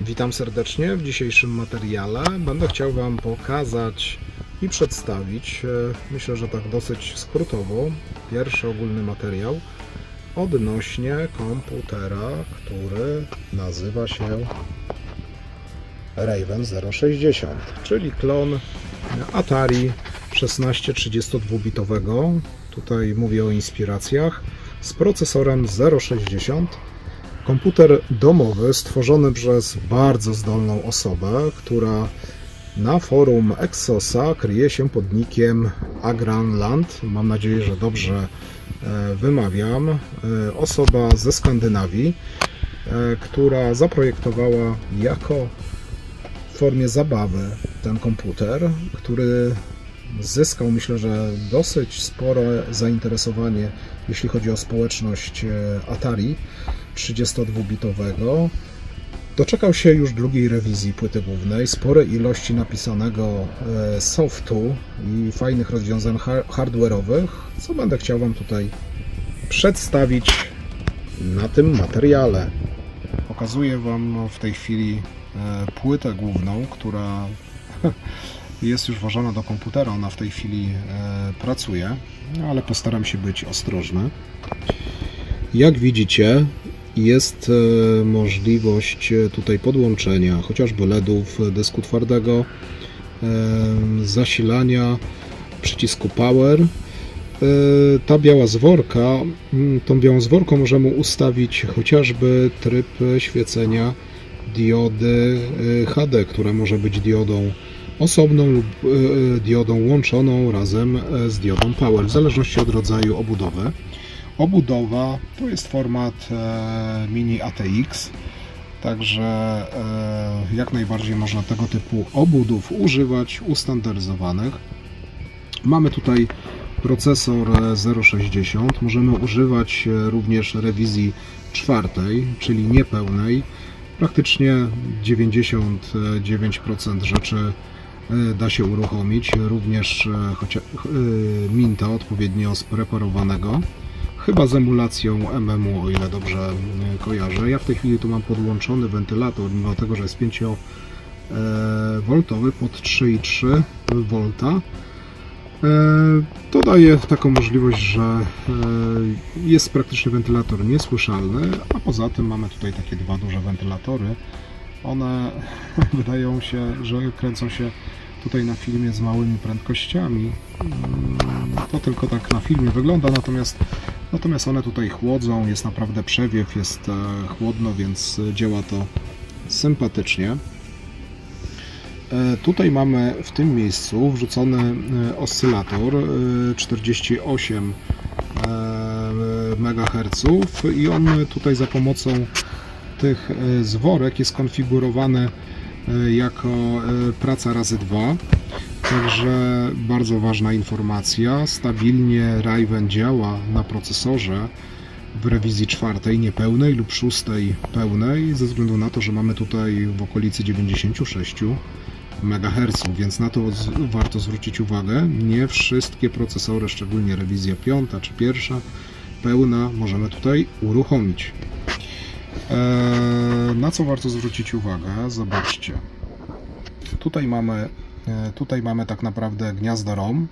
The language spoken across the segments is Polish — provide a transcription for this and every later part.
Witam serdecznie. W dzisiejszym materiale będę chciał Wam pokazać i przedstawić, myślę, że tak dosyć skrótowo, pierwszy ogólny materiał odnośnie komputera, który nazywa się Raven 060, czyli klon Atari 16-32-bitowego. Tutaj mówię o inspiracjach, z procesorem 060. Komputer domowy stworzony przez bardzo zdolną osobę, która na forum Exosa kryje się pod nickiem Agranland. Mam nadzieję, że dobrze wymawiam. Osoba ze Skandynawii, która zaprojektowała jako w formie zabawy ten komputer, który zyskał, myślę, że dosyć spore zainteresowanie, jeśli chodzi o społeczność Atari 32-bitowego. Doczekał się już drugiej rewizji płyty głównej, spore ilości napisanego softu i fajnych rozwiązań hardware'owych, co będę chciał Wam tutaj przedstawić na tym materiale. Pokazuję Wam w tej chwili płytę główną, która jest już włożona do komputera. Ona w tej chwili pracuje, ale postaram się być ostrożny. Jak widzicie, jest możliwość tutaj podłączenia chociażby LEDów, dysku twardego, zasilania, przycisku Power. Ta biała zworka, tą białą zworką możemy ustawić chociażby tryb świecenia diody HD, która może być diodą osobną lub diodą łączoną razem z diodą Power, w zależności od rodzaju obudowy. Obudowa to jest format mini ATX, także jak najbardziej można tego typu obudów używać, ustandaryzowanych. Mamy tutaj procesor 060, możemy używać również rewizji czwartej, czyli niepełnej. Praktycznie 99% rzeczy da się uruchomić, również Minta odpowiednio spreparowanego, chyba z emulacją MM-u, o ile dobrze kojarzę. Ja w tej chwili tu mam podłączony wentylator, mimo tego, że jest 5V pod 3,3 V. To daje taką możliwość, że jest praktycznie wentylator niesłyszalny, a poza tym mamy tutaj takie dwa duże wentylatory. One wydają się, że kręcą się tutaj na filmie z małymi prędkościami. To tylko tak na filmie wygląda, natomiast one tutaj chłodzą, jest naprawdę przewiew, jest chłodno, więc działa to sympatycznie. Tutaj mamy w tym miejscu wrzucony oscylator 48 MHz i on tutaj za pomocą tych zworek jest konfigurowany jako praca razy 2. Także bardzo ważna informacja, stabilnie Raven działa na procesorze w rewizji czwartej niepełnej lub szóstej pełnej, ze względu na to, że mamy tutaj w okolicy 96 MHz, więc na to warto zwrócić uwagę. Nie wszystkie procesory, szczególnie rewizja piąta czy pierwsza pełna, możemy tutaj uruchomić. Na co warto zwrócić uwagę? Zobaczcie. Tutaj mamy tak naprawdę gniazdo ROM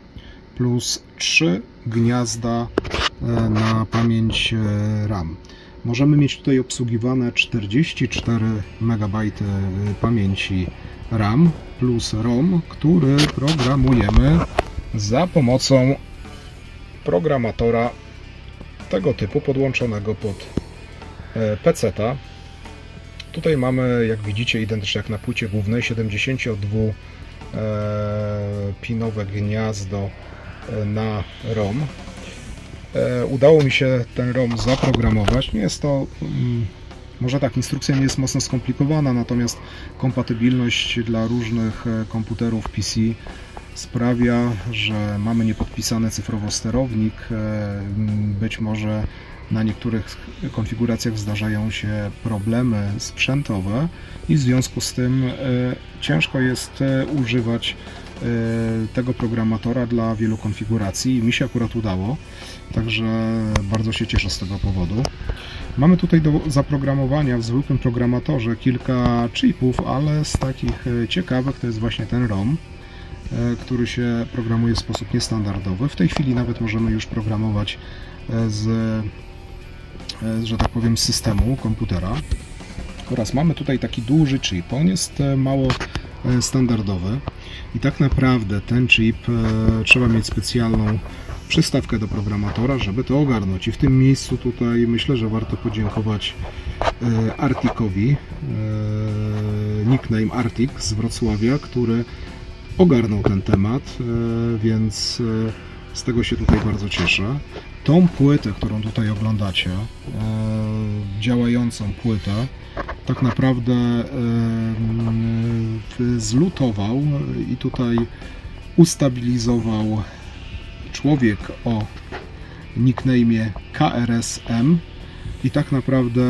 plus 3 gniazda na pamięć RAM. Możemy mieć tutaj obsługiwane 44 MB pamięci RAM plus ROM, który programujemy za pomocą programatora tego typu podłączonego pod PC-ta. Tutaj mamy, jak widzicie, identycznie jak na płycie głównej, 72-pinowe gniazdo na ROM. Udało mi się ten ROM zaprogramować. Nie jest to, może tak, instrukcja nie jest mocno skomplikowana, natomiast kompatybilność dla różnych komputerów PC sprawia, że mamy niepodpisany cyfrowo sterownik. Być może na niektórych konfiguracjach zdarzają się problemy sprzętowe i w związku z tym ciężko jest używać tego programatora dla wielu konfiguracji. Mi się akurat udało, także bardzo się cieszę z tego powodu. Mamy tutaj do zaprogramowania w zwykłym programatorze kilka chipów, ale z takich ciekawych to jest właśnie ten ROM, który się programuje w sposób niestandardowy. W tej chwili nawet możemy już programować że tak powiem, z systemu komputera. Oraz mamy tutaj taki duży chip. On jest mało standardowy i tak naprawdę ten chip trzeba mieć specjalną przystawkę do programatora, żeby to ogarnąć. I w tym miejscu tutaj myślę, że warto podziękować Artikowi, nickname Artik z Wrocławia, który ogarnął ten temat, więc z tego się tutaj bardzo cieszę. Tą płytę, którą tutaj oglądacie, działającą płytę, tak naprawdę zlutował i tutaj ustabilizował człowiek o nickname'ie KRS-M i tak naprawdę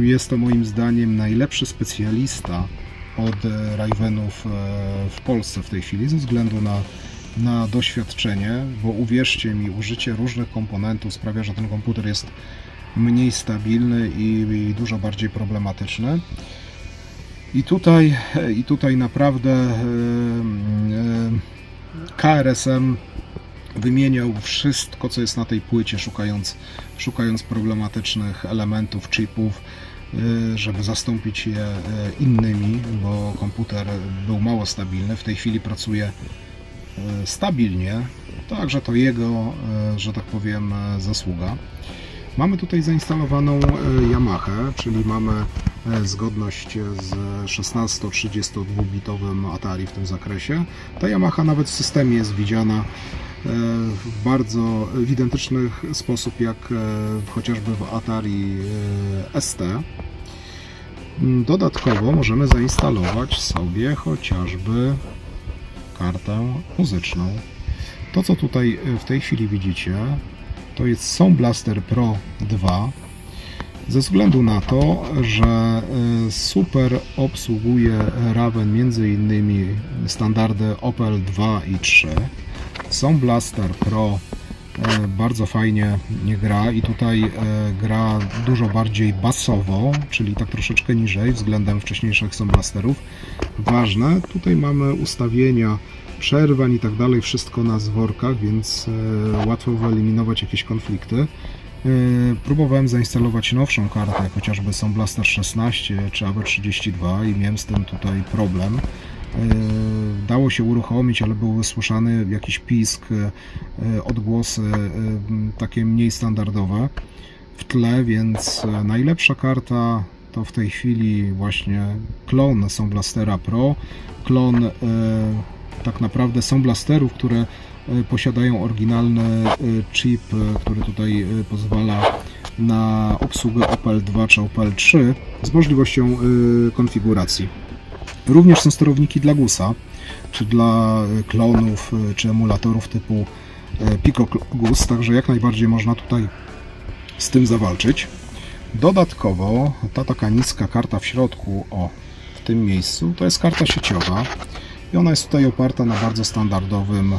jest to moim zdaniem najlepszy specjalista od Ravenów w Polsce w tej chwili ze względu na doświadczenie, bo uwierzcie mi, użycie różnych komponentów sprawia, że ten komputer jest mniej stabilny i dużo bardziej problematyczny. I tutaj naprawdę KRS-M wymieniał wszystko, co jest na tej płycie, szukając problematycznych elementów, chipów, żeby zastąpić je innymi, bo komputer był mało stabilny. W tej chwili pracuje stabilnie, także to jego, że tak powiem, zasługa. Mamy tutaj zainstalowaną Yamahę, czyli mamy zgodność z 16-32-bitowym Atari w tym zakresie. Ta Yamaha nawet w systemie jest widziana w bardzo identyczny sposób jak chociażby w Atari ST. Dodatkowo możemy zainstalować sobie chociażby kartę muzyczną. To, co tutaj w tej chwili widzicie, to jest Sound Blaster Pro 2. Ze względu na to, że super obsługuje Raven m.in. standardy Opel 2 i 3. Sound Blaster Pro bardzo fajnie nie gra i tutaj gra dużo bardziej basowo, czyli tak troszeczkę niżej względem wcześniejszych Sound Blasterów. Ważne, tutaj mamy ustawienia przerwań i tak dalej, wszystko na zworkach, więc łatwo wyeliminować jakieś konflikty. Próbowałem zainstalować nowszą kartę, chociażby Sound Blaster 16 czy AB32 i miałem z tym tutaj problem. Dało się uruchomić, ale był wysłyszany jakiś pisk, odgłosy takie mniej standardowe w tle, więc najlepsza karta to w tej chwili właśnie klon Sound Blastera Pro, klon tak naprawdę Sound Blasterów, które posiadają oryginalny chip, który tutaj pozwala na obsługę Opel 2 czy Opel 3 z możliwością konfiguracji. Również są sterowniki dla GUS-a, czy dla klonów, czy emulatorów typu Pico GUS, także jak najbardziej można tutaj z tym zawalczyć. Dodatkowo ta taka niska karta w środku, w tym miejscu, to jest karta sieciowa i ona jest tutaj oparta na bardzo standardowym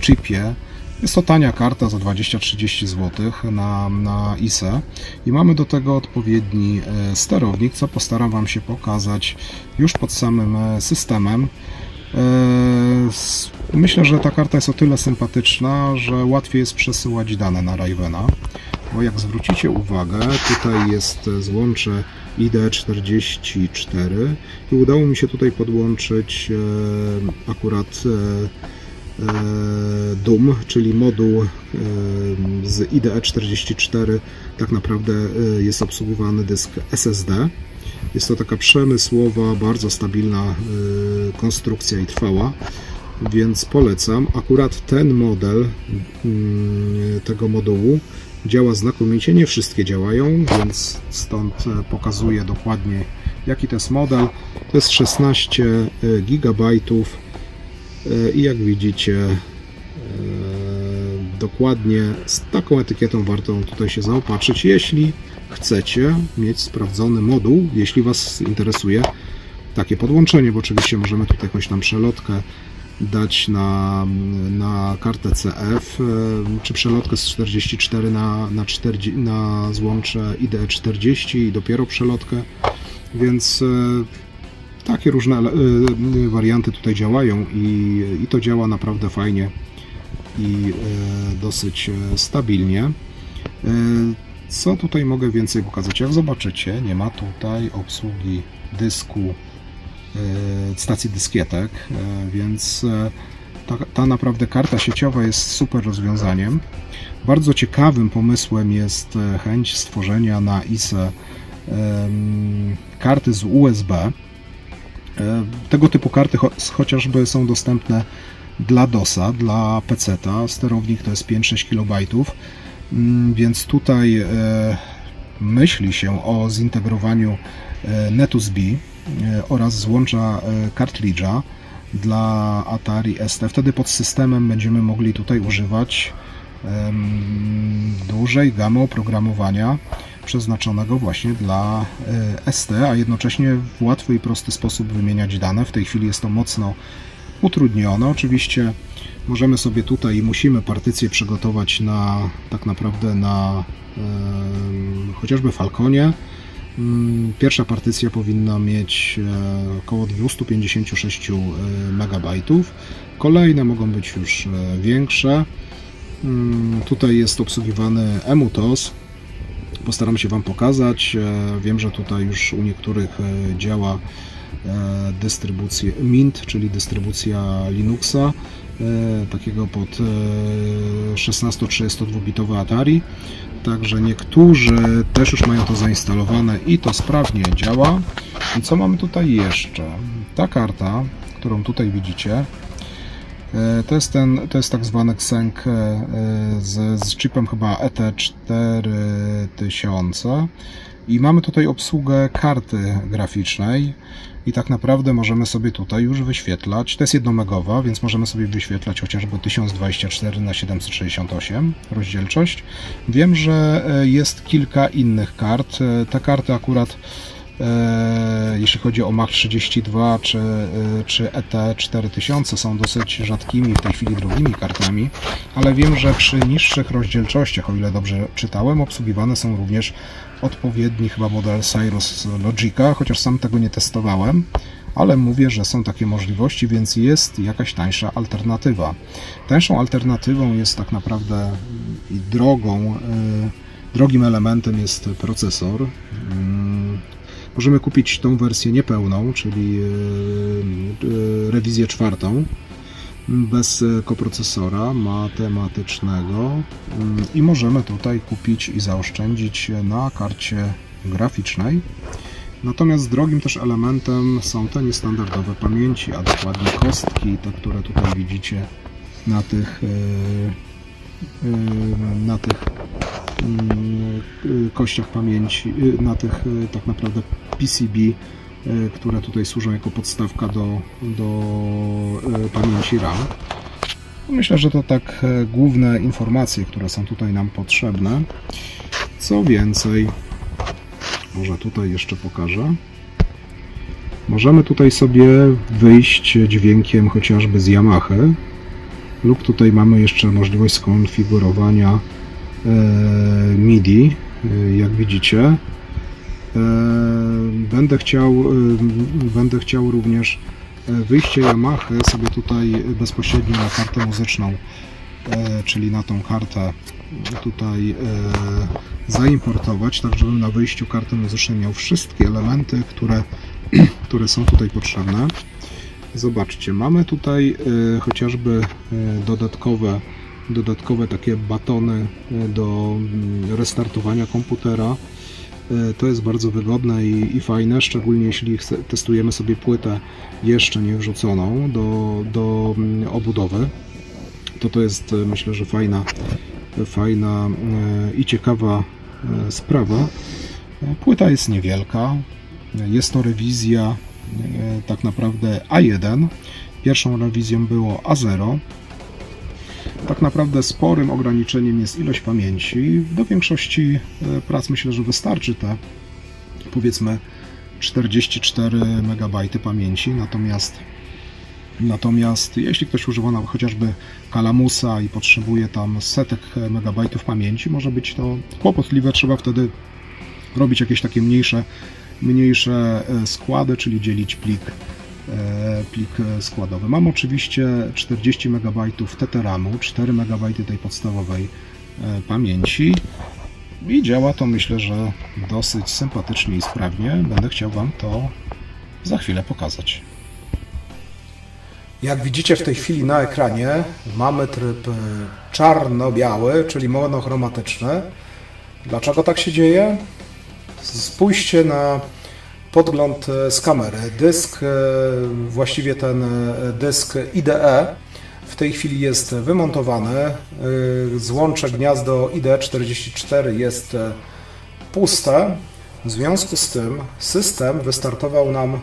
chipie. Jest to tania karta za 20-30 zł na ISE i mamy do tego odpowiedni sterownik, co postaram Wam się pokazać już pod samym systemem. Myślę, że ta karta jest o tyle sympatyczna, że łatwiej jest przesyłać dane na Ravena, bo jak zwrócicie uwagę, tutaj jest złącze IDE44 i udało mi się tutaj podłączyć akurat DOM, czyli moduł z IDE44. Tak naprawdę jest obsługiwany dysk SSD. Jest to taka przemysłowa, bardzo stabilna konstrukcja i trwała, więc polecam. Akurat ten model tego modułu działa znakomicie, nie wszystkie działają, więc stąd pokazuję dokładnie, jaki to jest model. To jest 16 GB i jak widzicie, dokładnie z taką etykietą warto tutaj się zaopatrzyć, jeśli chcecie mieć sprawdzony moduł, jeśli Was interesuje takie podłączenie, bo oczywiście możemy tutaj jakąś tam przelotkę dać na kartę CF, czy przelotkę z 44 na złącze IDE40 i dopiero przelotkę, więc takie różne warianty tutaj działają i to działa naprawdę fajnie i dosyć stabilnie. Co tutaj mogę więcej pokazać? Jak zobaczycie, nie ma tutaj obsługi dysku, stacji dyskietek, więc ta naprawdę karta sieciowa jest super rozwiązaniem. Bardzo ciekawym pomysłem jest chęć stworzenia na ISE karty z USB. Tego typu karty chociażby są dostępne dla DOS-a, dla PC-ta. Sterownik to jest 5-6 KB, więc tutaj myśli się o zintegrowaniu NetUSB oraz złącza kartridża dla Atari ST. Wtedy pod systemem będziemy mogli tutaj używać dużej gamy oprogramowania przeznaczonego właśnie dla ST, a jednocześnie w łatwy i prosty sposób wymieniać dane. W tej chwili jest to mocno utrudnione. Oczywiście możemy sobie tutaj i musimy partycję przygotować tak naprawdę na chociażby Falconie. Pierwsza partycja powinna mieć około 256 MB. Kolejne mogą być już większe. Tutaj jest obsługiwany eMuTOS. Postaram się Wam pokazać. Wiem, że tutaj już u niektórych działa dystrybucja Mint, czyli dystrybucja Linuxa, takiego pod 16-32-bitowe Atari. Także niektórzy też już mają to zainstalowane i to sprawnie działa. I co mamy tutaj jeszcze? Ta karta, którą tutaj widzicie, to jest tak zwany Xenk z chipem chyba ET4000 i mamy tutaj obsługę karty graficznej i tak naprawdę możemy sobie tutaj już wyświetlać, to jest 1 megowa, więc możemy sobie wyświetlać chociażby 1024×768 rozdzielczość. Wiem, że jest kilka innych kart. Te karty akurat, jeśli chodzi o Mach-32 czy ET4000, są dosyć rzadkimi, w tej chwili drogimi kartami, ale wiem, że przy niższych rozdzielczościach, o ile dobrze czytałem, obsługiwane są również odpowiedni chyba model Cyrus Logica, chociaż sam tego nie testowałem, ale mówię, że są takie możliwości, więc jest jakaś tańsza alternatywa. Tańszą alternatywą jest tak naprawdę i drogim elementem jest procesor. Możemy kupić tą wersję niepełną, czyli rewizję 4, bez koprocesora matematycznego i możemy tutaj kupić i zaoszczędzić na karcie graficznej. Natomiast drogim też elementem są te niestandardowe pamięci, a dokładnie kostki, te, które tutaj widzicie na tych kościach pamięci, na tych tak naprawdę PCB, które tutaj służą jako podstawka do pamięci RAM. Myślę, że to tak główne informacje, które są tutaj nam potrzebne. Co więcej, może tutaj jeszcze pokażę. Możemy tutaj sobie wyjść dźwiękiem chociażby z Yamaha, lub tutaj mamy jeszcze możliwość skonfigurowania MIDI, jak widzicie. Będę chciał również wyjście Yamaha sobie tutaj bezpośrednio na kartę muzyczną, czyli na tą kartę tutaj zaimportować, tak żebym na wyjściu karty muzycznej miał wszystkie elementy, które są tutaj potrzebne. Zobaczcie, mamy tutaj chociażby dodatkowe takie batony do restartowania komputera. To jest bardzo wygodne i fajne, szczególnie jeśli testujemy sobie płytę jeszcze nie wrzuconą do obudowy. To jest, myślę, że fajna i ciekawa sprawa. Płyta jest niewielka. Jest to rewizja tak naprawdę A1. Pierwszą rewizją było A0. Tak naprawdę sporym ograniczeniem jest ilość pamięci. Do większości prac myślę, że wystarczy te, powiedzmy, 44 MB pamięci, natomiast Natomiast jeśli ktoś używa chociażby Calamusa i potrzebuje tam setek megabajtów pamięci, może być to kłopotliwe. Trzeba wtedy robić jakieś takie mniejsze składy, czyli dzielić plik składowy. Mam oczywiście 40 MB TT-RAMu, 4 MB tej podstawowej pamięci i działa to, myślę, że dosyć sympatycznie i sprawnie. Będę chciał Wam to za chwilę pokazać. Jak widzicie w tej chwili na ekranie mamy tryb czarno-biały, czyli monochromatyczny. Dlaczego tak się dzieje? Spójrzcie na podgląd z kamery. Dysk, właściwie ten dysk IDE w tej chwili jest wymontowany. Złącze gniazdo IDE44 jest puste. W związku z tym system wystartował nam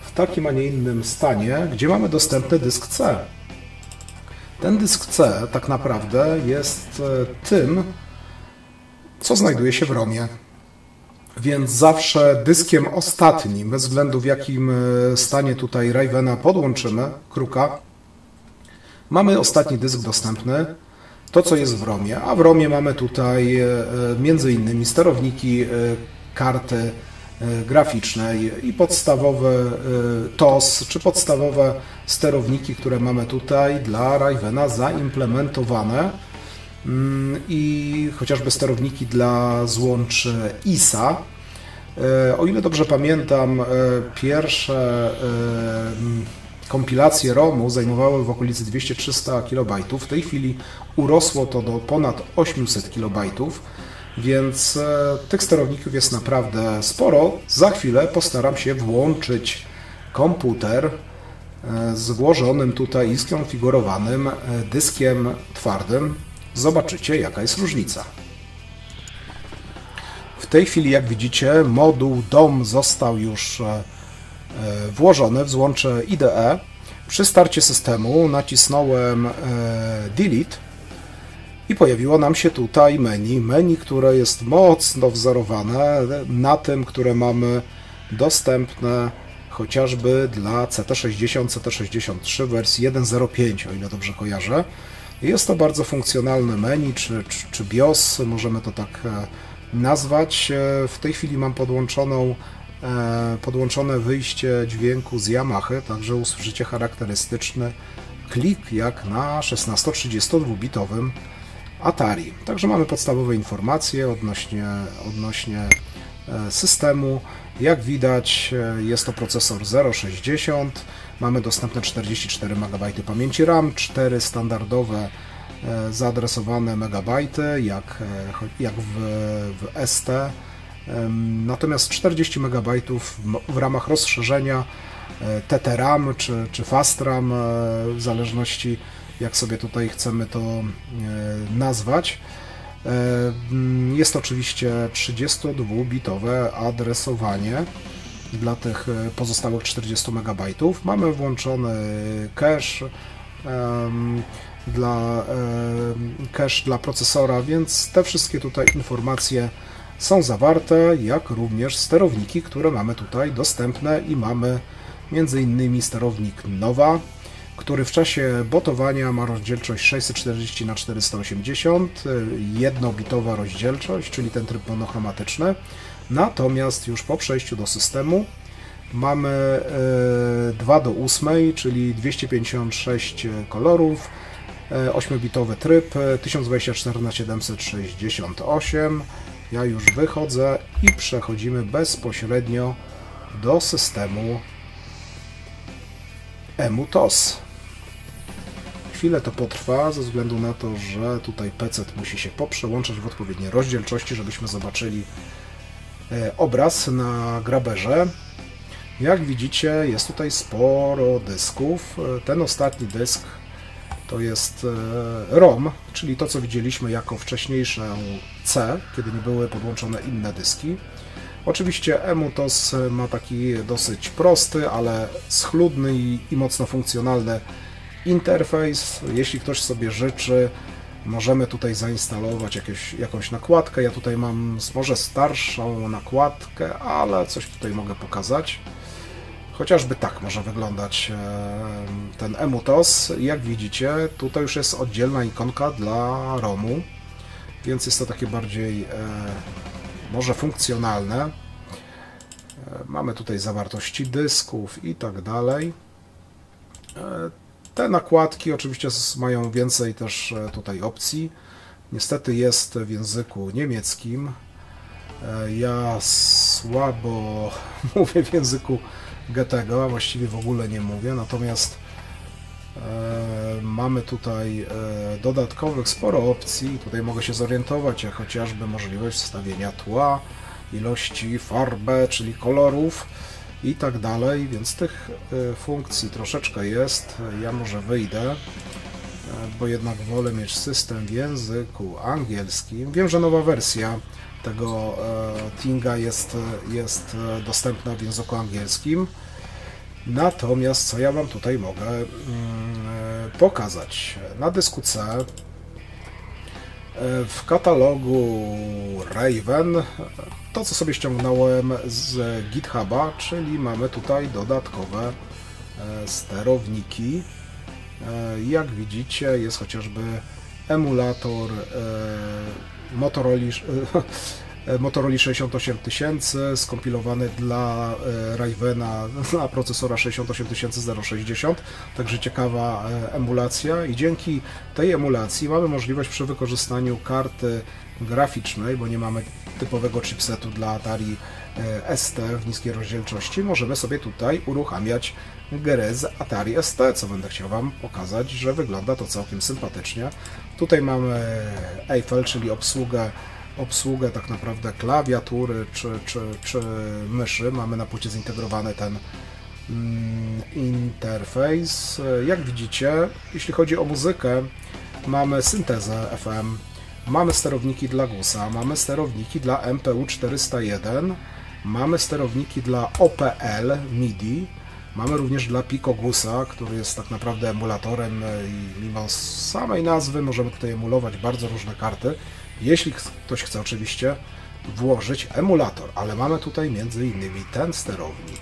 w takim, a nie innym stanie, gdzie mamy dostępny dysk C. Ten dysk C tak naprawdę jest tym, co znajduje się w ROMie. Więc zawsze dyskiem ostatnim, bez względu w jakim stanie tutaj Ravena podłączymy, kruka, mamy ostatni dysk dostępny, to co jest w ROMie. A w ROMie mamy tutaj między innymi sterowniki, karty graficznej i podstawowe TOS, czy podstawowe sterowniki, które mamy tutaj dla Ravena zaimplementowane i chociażby sterowniki dla złącz ISA. O ile dobrze pamiętam, pierwsze kompilacje ROMu zajmowały w okolicy 200-300 KB. W tej chwili urosło to do ponad 800 KB, więc tych sterowników jest naprawdę sporo. Za chwilę postaram się włączyć komputer z włożonym tutaj i skonfigurowanym dyskiem twardym. Zobaczycie, jaka jest różnica. W tej chwili, jak widzicie, moduł DOM został już włożony w złącze IDE. Przy starcie systemu nacisnąłem Delete i pojawiło nam się tutaj menu, które jest mocno wzorowane na tym, które mamy dostępne chociażby dla CT60, CT63 w wersji 1.05, o ile dobrze kojarzę. Jest to bardzo funkcjonalne menu, czy BIOS, możemy to tak nazwać. W tej chwili mam podłączone wyjście dźwięku z Yamahy, także usłyszycie charakterystyczny klik jak na 16-32-bitowym Atari. Także mamy podstawowe informacje odnośnie systemu. Jak widać, jest to procesor 060, mamy dostępne 44 MB pamięci RAM, 4 standardowe zaadresowane megabajty, jak w ST, natomiast 40 MB w ramach rozszerzenia TT-RAM czy FastRAM, w zależności jak sobie tutaj chcemy to nazwać. Jest oczywiście 32-bitowe adresowanie dla tych pozostałych 40 MB. Mamy włączony cache dla procesora, więc te wszystkie tutaj informacje są zawarte, jak również sterowniki, które mamy tutaj dostępne i mamy m.in. sterownik Nova, który w czasie botowania ma rozdzielczość 640 na 480, jednobitowa rozdzielczość, czyli ten tryb monochromatyczny. Natomiast już po przejściu do systemu mamy 2:8, czyli 256 kolorów, 8-bitowy tryb, 1024 na 768. Ja już wychodzę i przechodzimy bezpośrednio do systemu EMU-TOS. Chwilę to potrwa, ze względu na to, że tutaj PC musi się poprzełączać w odpowiedniej rozdzielczości, żebyśmy zobaczyli obraz na graberze. Jak widzicie, jest tutaj sporo dysków. Ten ostatni dysk to jest ROM, czyli to, co widzieliśmy jako wcześniejsze C, kiedy nie były podłączone inne dyski. Oczywiście EMU-TOS ma taki dosyć prosty, ale schludny i mocno funkcjonalny interfejs. Jeśli ktoś sobie życzy, możemy tutaj zainstalować jakąś nakładkę. Ja tutaj mam może starszą nakładkę, ale coś tutaj mogę pokazać. Chociażby tak może wyglądać ten emutos. Jak widzicie, tutaj już jest oddzielna ikonka dla ROMu, więc jest to takie bardziej może funkcjonalne. Mamy tutaj zawartości dysków i tak dalej. Te nakładki oczywiście mają więcej też tutaj opcji. Niestety jest w języku niemieckim. Ja słabo mówię w języku Goethego, a właściwie w ogóle nie mówię, natomiast mamy tutaj dodatkowych sporo opcji. Tutaj mogę się zorientować, jak chociażby możliwość wstawienia tła, ilości farby, czyli kolorów i tak dalej, więc tych funkcji troszeczkę jest. Ja może wyjdę, bo jednak wolę mieć system w języku angielskim. Wiem, że nowa wersja tego Tinga jest dostępna w języku angielskim. Natomiast co ja Wam tutaj mogę pokazać? Na dysku C w katalogu Raven to, co sobie ściągnąłem z GitHuba, czyli mamy tutaj dodatkowe sterowniki. Jak widzicie, jest chociażby emulator Motorola 68000 skompilowany dla Ravena na procesora 68060, także ciekawa emulacja i dzięki tej emulacji mamy możliwość przy wykorzystaniu karty graficznej, bo nie mamy typowego chipsetu dla Atari ST w niskiej rozdzielczości, możemy sobie tutaj uruchamiać grę z Atari ST, co będę chciał Wam pokazać, że wygląda to całkiem sympatycznie. Tutaj mamy Eiffel, czyli obsługę tak naprawdę klawiatury czy myszy. Mamy na płycie zintegrowany ten interfejs. Jak widzicie, jeśli chodzi o muzykę, mamy syntezę FM, mamy sterowniki dla GUSa, mamy sterowniki dla MPU 401, mamy sterowniki dla OPL MIDI, mamy również dla Pico GUSa, który jest tak naprawdę emulatorem i mimo samej nazwy możemy tutaj emulować bardzo różne karty, jeśli ktoś chce oczywiście włożyć emulator, ale mamy tutaj między innymi ten sterownik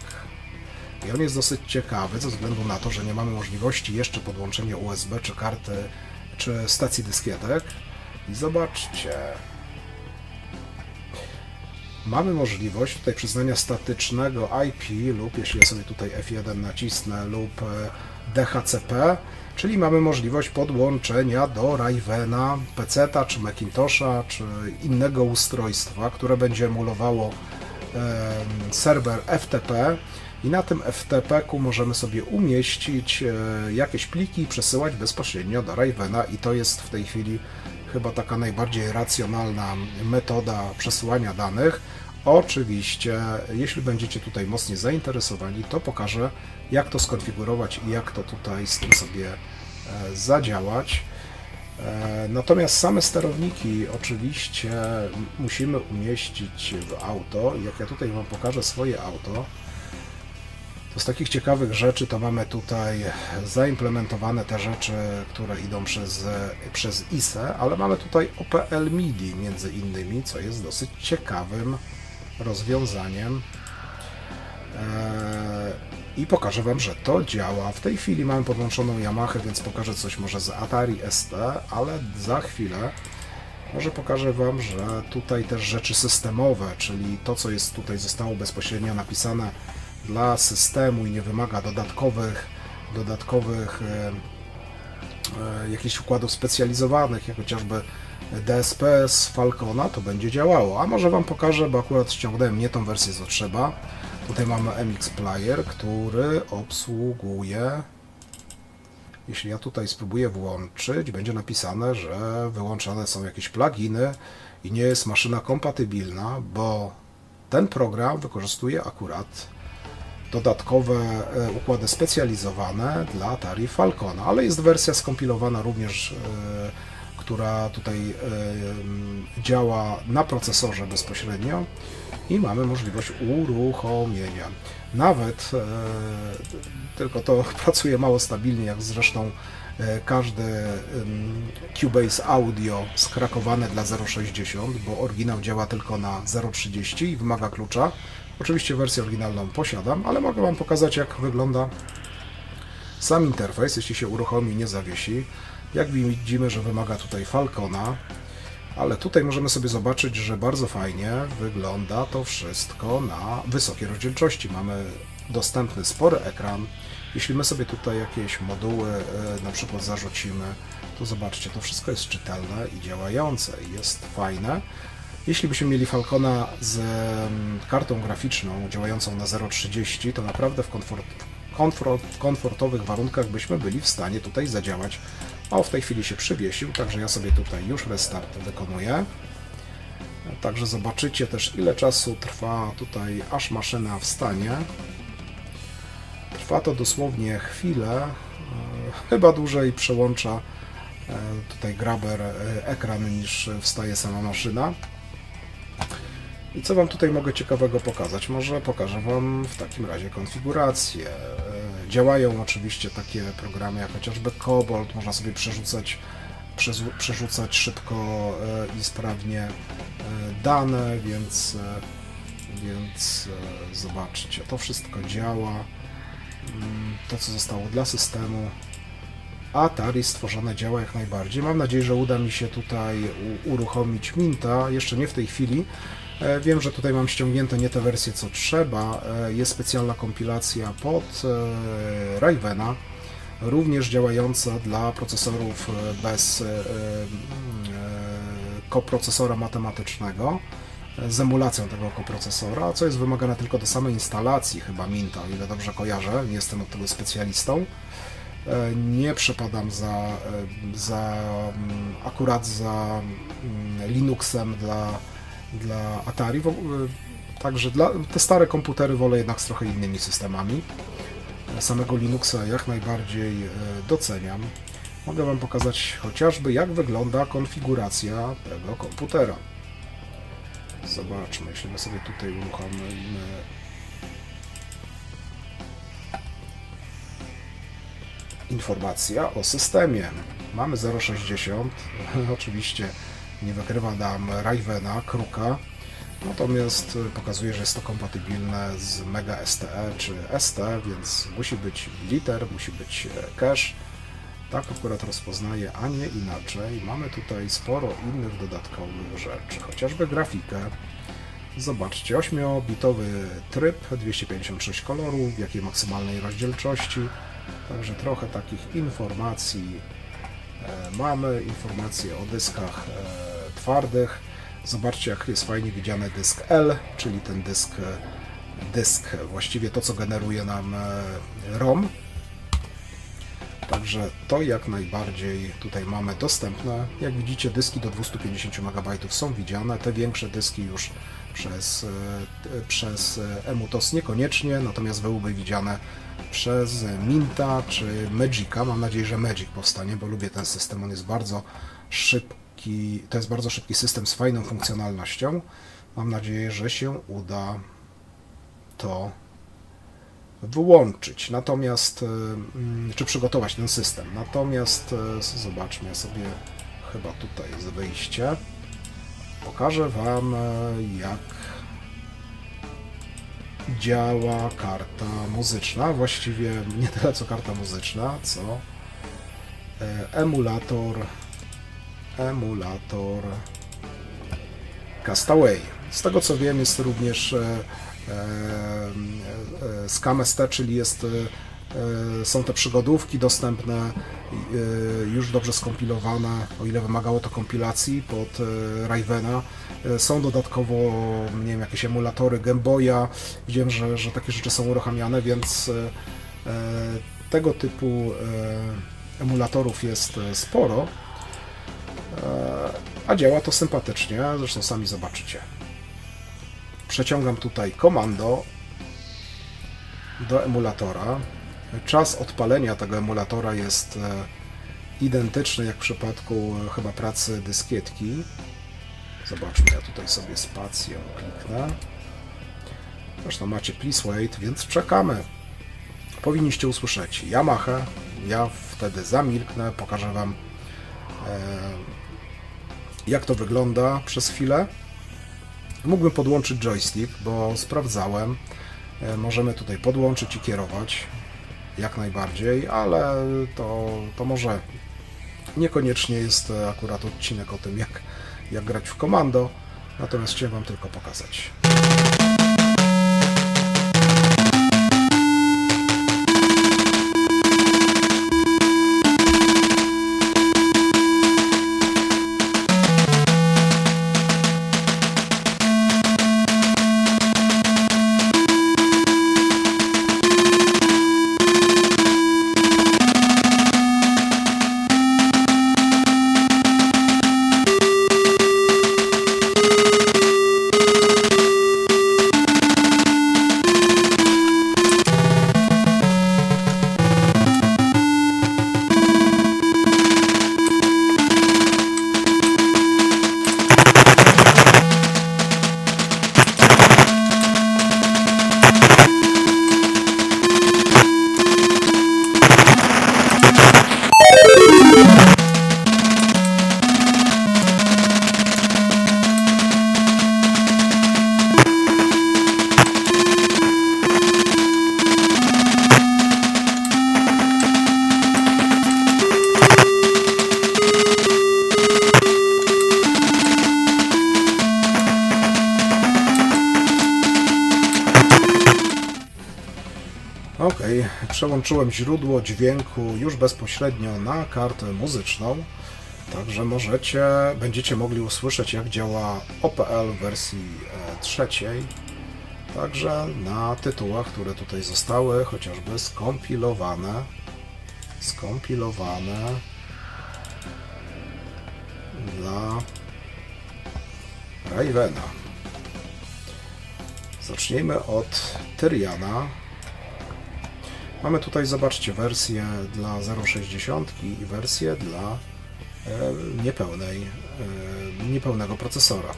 i on jest dosyć ciekawy ze względu na to, że nie mamy możliwości jeszcze podłączenia USB czy karty, czy stacji dyskietek i zobaczcie, mamy możliwość tutaj przyznania statycznego IP lub jeśli ja sobie tutaj F1 nacisnę lub DHCP, czyli mamy możliwość podłączenia do Ravena, PC-ta, czy Macintosha, czy innego ustrojstwa, które będzie emulowało serwer FTP i na tym FTP-ku możemy sobie umieścić jakieś pliki i przesyłać bezpośrednio do Ravena i to jest w tej chwili chyba taka najbardziej racjonalna metoda przesyłania danych. Oczywiście, jeśli będziecie tutaj mocniej zainteresowani, to pokażę, jak to skonfigurować i jak to tutaj z tym sobie zadziałać. Natomiast same sterowniki oczywiście musimy umieścić w auto. Jak ja tutaj Wam pokażę swoje auto, to z takich ciekawych rzeczy to mamy tutaj zaimplementowane te rzeczy, które idą przez ISE, ale mamy tutaj OPL MIDI między innymi, co jest dosyć ciekawym rozwiązaniem. I pokażę Wam, że to działa. W tej chwili mamy podłączoną Yamahę, więc pokażę coś może z Atari ST, ale za chwilę może pokażę Wam, że tutaj też rzeczy systemowe, czyli to, co jest tutaj zostało bezpośrednio napisane dla systemu i nie wymaga dodatkowych jakichś układów specjalizowanych, jak chociażby DSP z Falcona, to będzie działało. A może Wam pokażę, bo akurat ściągnąłem nie tą wersję, co trzeba. Tutaj mamy MX Player, który obsługuje, jeśli ja tutaj spróbuję włączyć, będzie napisane, że wyłączane są jakieś pluginy i nie jest maszyna kompatybilna, bo ten program wykorzystuje akurat dodatkowe układy specjalizowane dla Atari Falcona, ale jest wersja skompilowana również, która tutaj działa na procesorze bezpośrednio i mamy możliwość uruchomienia. Nawet, tylko to pracuje mało stabilnie, jak zresztą każdy Cubase Audio skrakowane dla 0.60, bo oryginał działa tylko na 0.30 i wymaga klucza. Oczywiście wersję oryginalną posiadam, ale mogę Wam pokazać, jak wygląda sam interfejs, jeśli się uruchomi, nie zawiesi. Jak widzimy, że wymaga tutaj Falcona, ale tutaj możemy sobie zobaczyć, że bardzo fajnie wygląda to wszystko na wysokiej rozdzielczości. Mamy dostępny spory ekran. Jeśli my sobie tutaj jakieś moduły na przykład zarzucimy, to zobaczcie, to wszystko jest czytelne i działające, jest fajne. Jeśli byśmy mieli Falcona z kartą graficzną działającą na 0.30, to naprawdę w komfortowych warunkach byśmy byli w stanie tutaj zadziałać. O, w tej chwili się przywiesił, także ja sobie tutaj już restart wykonuję. Także zobaczycie też, ile czasu trwa tutaj, aż maszyna wstanie. Trwa to dosłownie chwilę, chyba dłużej przełącza tutaj grabber ekran, niż wstaje sama maszyna. I co Wam tutaj mogę ciekawego pokazać? Może pokażę Wam w takim razie konfigurację. Działają oczywiście takie programy jak chociażby Cobalt, można sobie przerzucać szybko i sprawnie dane, więc zobaczcie, to wszystko działa. To, co zostało dla systemu. Atari stworzone działa jak najbardziej. Mam nadzieję, że uda mi się tutaj uruchomić Minta. Jeszcze nie w tej chwili. Wiem, że tutaj mam ściągnięte nie te wersje, co trzeba. Jest specjalna kompilacja pod Ravena, również działająca dla procesorów bez koprocesora matematycznego, z emulacją tego koprocesora, co jest wymagane tylko do samej instalacji chyba Minta, o ile dobrze kojarzę, nie jestem od tego specjalistą. Nie przepadam akurat za Linuxem dla Atari, także te stare komputery wolę jednak z trochę innymi systemami. Samego Linuxa jak najbardziej doceniam. Mogę Wam pokazać chociażby, jak wygląda konfiguracja tego komputera. Zobaczmy, jeśli my sobie tutaj uruchomimy informacja o systemie. Mamy 0.60, oczywiście nie wykrywa nam Ravena, Kruka, natomiast pokazuje, że jest to kompatybilne z Mega STE czy ST, więc musi być liter, musi być cache. Tak akurat rozpoznaje, a nie inaczej. Mamy tutaj sporo innych dodatkowych rzeczy, chociażby grafikę. Zobaczcie, 8-bitowy tryb, 256 kolorów, w jakiej maksymalnej rozdzielczości. Także trochę takich informacji mamy, informacje o dyskach twardych. Zobaczcie, jak jest fajnie widziany dysk L, czyli ten dysk właściwie to, co generuje nam ROM. Także to jak najbardziej tutaj mamy dostępne. Jak widzicie, dyski do 250 MB są widziane, te większe dyski już przez eMuTOS niekoniecznie, natomiast byłyby widziane przez Minta czy Magica. Mam nadzieję, że Magic powstanie, bo lubię ten system, on jest bardzo szybki, to jest bardzo szybki system z fajną funkcjonalnością. Mam nadzieję, że się uda to wyłączyć, natomiast, czy przygotować ten system. Natomiast zobaczmy, ja sobie chyba tutaj jest wyjście. Pokażę Wam, jak działa karta muzyczna. Właściwie nie tyle co karta muzyczna, co emulator Castaway. Z tego co wiem, jest również SCAMST, czyli są te przygodówki dostępne, już dobrze skompilowane, o ile wymagało to kompilacji pod Ravena. Są dodatkowo, nie wiem, jakieś emulatory Game Boya. Wiem, że takie rzeczy są uruchamiane, więc tego typu emulatorów jest sporo, a działa to sympatycznie, zresztą sami zobaczycie. Przeciągam tutaj komando do emulatora. Czas odpalenia tego emulatora jest identyczny jak w przypadku chyba pracy dyskietki. Zobaczmy, ja tutaj sobie spację kliknę. Zresztą macie please wait, więc czekamy. Powinniście usłyszeć Yamaha. Ja wtedy zamilknę, pokażę Wam, jak to wygląda przez chwilę. Mógłbym podłączyć joystick, bo sprawdzałem. Możemy tutaj podłączyć i kierować jak najbardziej, ale to może niekoniecznie jest akurat odcinek o tym, jak grać w Commando, natomiast chciałem Wam tylko pokazać. Ok, przełączyłem źródło dźwięku już bezpośrednio na kartę muzyczną, także będziecie mogli usłyszeć, jak działa OPL w wersji trzeciej, także na tytułach, które tutaj zostały chociażby skompilowane dla Ravena. Zacznijmy od Tyriana. Mamy tutaj, zobaczcie, wersję dla 0.60 i wersję dla niepełnego procesora.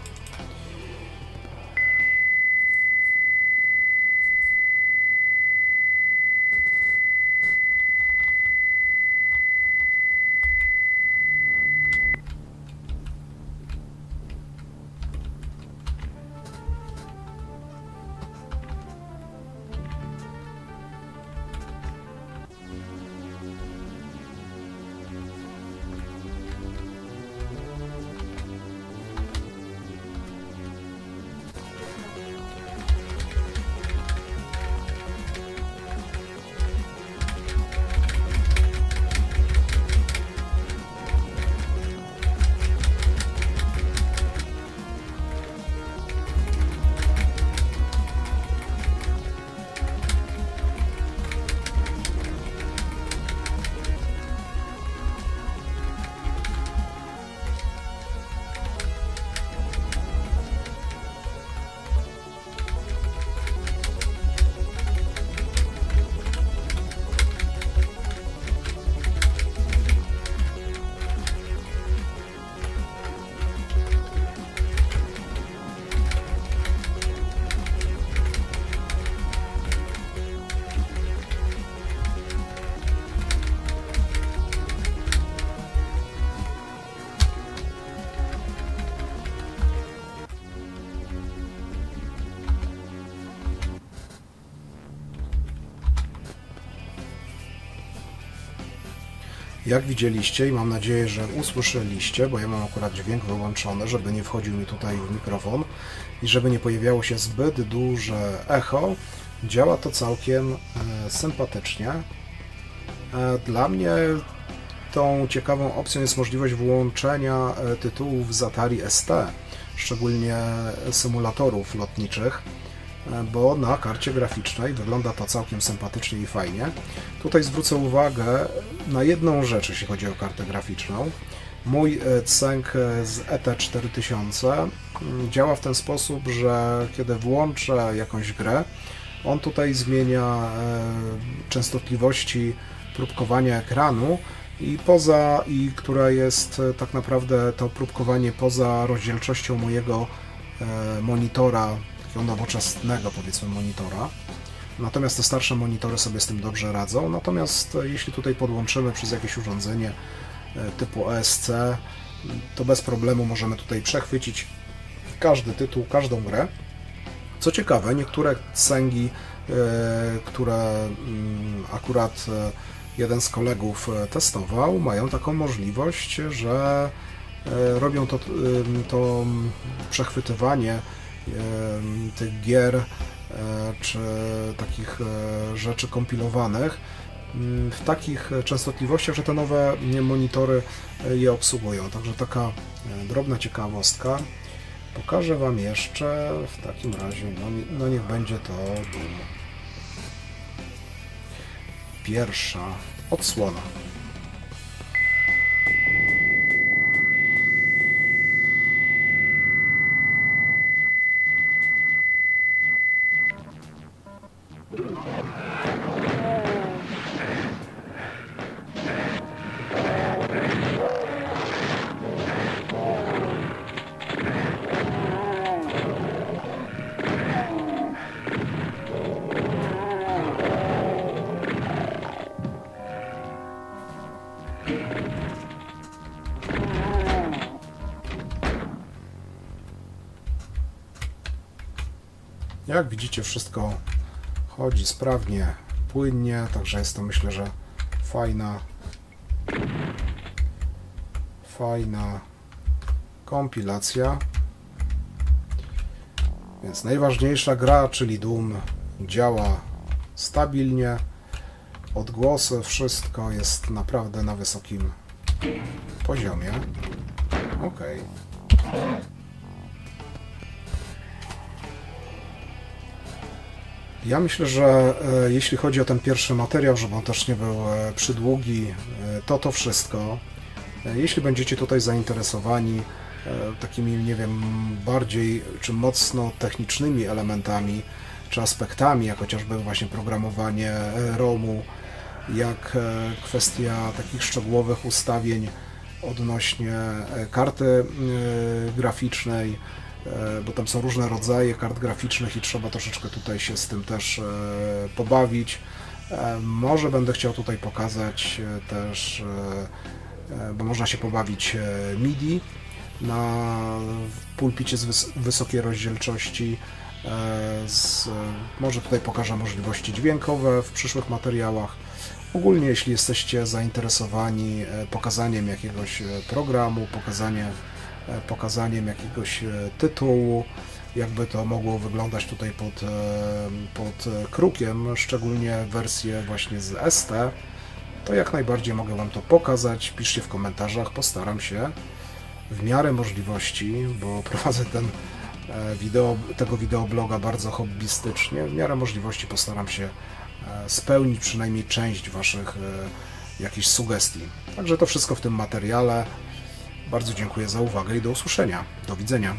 Jak widzieliście i mam nadzieję, że usłyszeliście, bo ja mam akurat dźwięk wyłączony, żeby nie wchodził mi tutaj w mikrofon i żeby nie pojawiało się zbyt duże echo, działa to całkiem sympatycznie. Dla mnie tą ciekawą opcją jest możliwość włączenia tytułów z Atari ST, szczególnie symulatorów lotniczych, bo na karcie graficznej wygląda to całkiem sympatycznie i fajnie. Tutaj zwrócę uwagę na jedną rzecz, jeśli chodzi o kartę graficzną. Mój Tseng z ET4000 działa w ten sposób, że kiedy włączę jakąś grę, on tutaj zmienia częstotliwości próbkowania ekranu i która jest tak naprawdę to próbkowanie poza rozdzielczością mojego monitora, takiego nowoczesnego, powiedzmy, monitora. Natomiast te starsze monitory sobie z tym dobrze radzą. Natomiast jeśli tutaj podłączymy przez jakieś urządzenie typu ESC, to bez problemu możemy tutaj przechwycić każdy tytuł, każdą grę. Co ciekawe, niektóre cęgi, które akurat jeden z kolegów testował, mają taką możliwość, że robią to przechwytywanie tych gier czy takich rzeczy kompilowanych w takich częstotliwościach, że te nowe monitory je obsługują. Także taka drobna ciekawostka. Pokażę Wam jeszcze w takim razie, no niech będzie to Doom. Pierwsza odsłona. Jak widzicie, wszystko chodzi sprawnie, płynnie, także jest to, myślę, że fajna kompilacja. Więc najważniejsza gra, czyli Doom, działa stabilnie, odgłosy, wszystko jest naprawdę na wysokim poziomie. Ok. Ja myślę, że jeśli chodzi o ten pierwszy materiał, żeby on też nie był przydługi, to wszystko. Jeśli będziecie tutaj zainteresowani takimi, nie wiem, bardziej czy mocno technicznymi elementami, czy aspektami, jak chociażby właśnie programowanie ROM-u, jak kwestia takich szczegółowych ustawień odnośnie karty graficznej, bo tam są różne rodzaje kart graficznych i trzeba troszeczkę tutaj się z tym też pobawić. Może będę chciał tutaj pokazać też, bo można się pobawić MIDI na pulpicie z wysokiej rozdzielczości. Może tutaj pokażę możliwości dźwiękowe w przyszłych materiałach. Ogólnie, jeśli jesteście zainteresowani pokazaniem jakiegoś programu, pokazaniem jakiegoś tytułu, jakby to mogło wyglądać tutaj pod krukiem, szczególnie wersje właśnie z ST, to jak najbardziej mogę Wam to pokazać. Piszcie w komentarzach, postaram się w miarę możliwości, bo prowadzę tego wideobloga bardzo hobbystycznie, w miarę możliwości postaram się spełnić przynajmniej część Waszych jakichś sugestii. Także to wszystko w tym materiale. Bardzo dziękuję za uwagę i do usłyszenia. Do widzenia.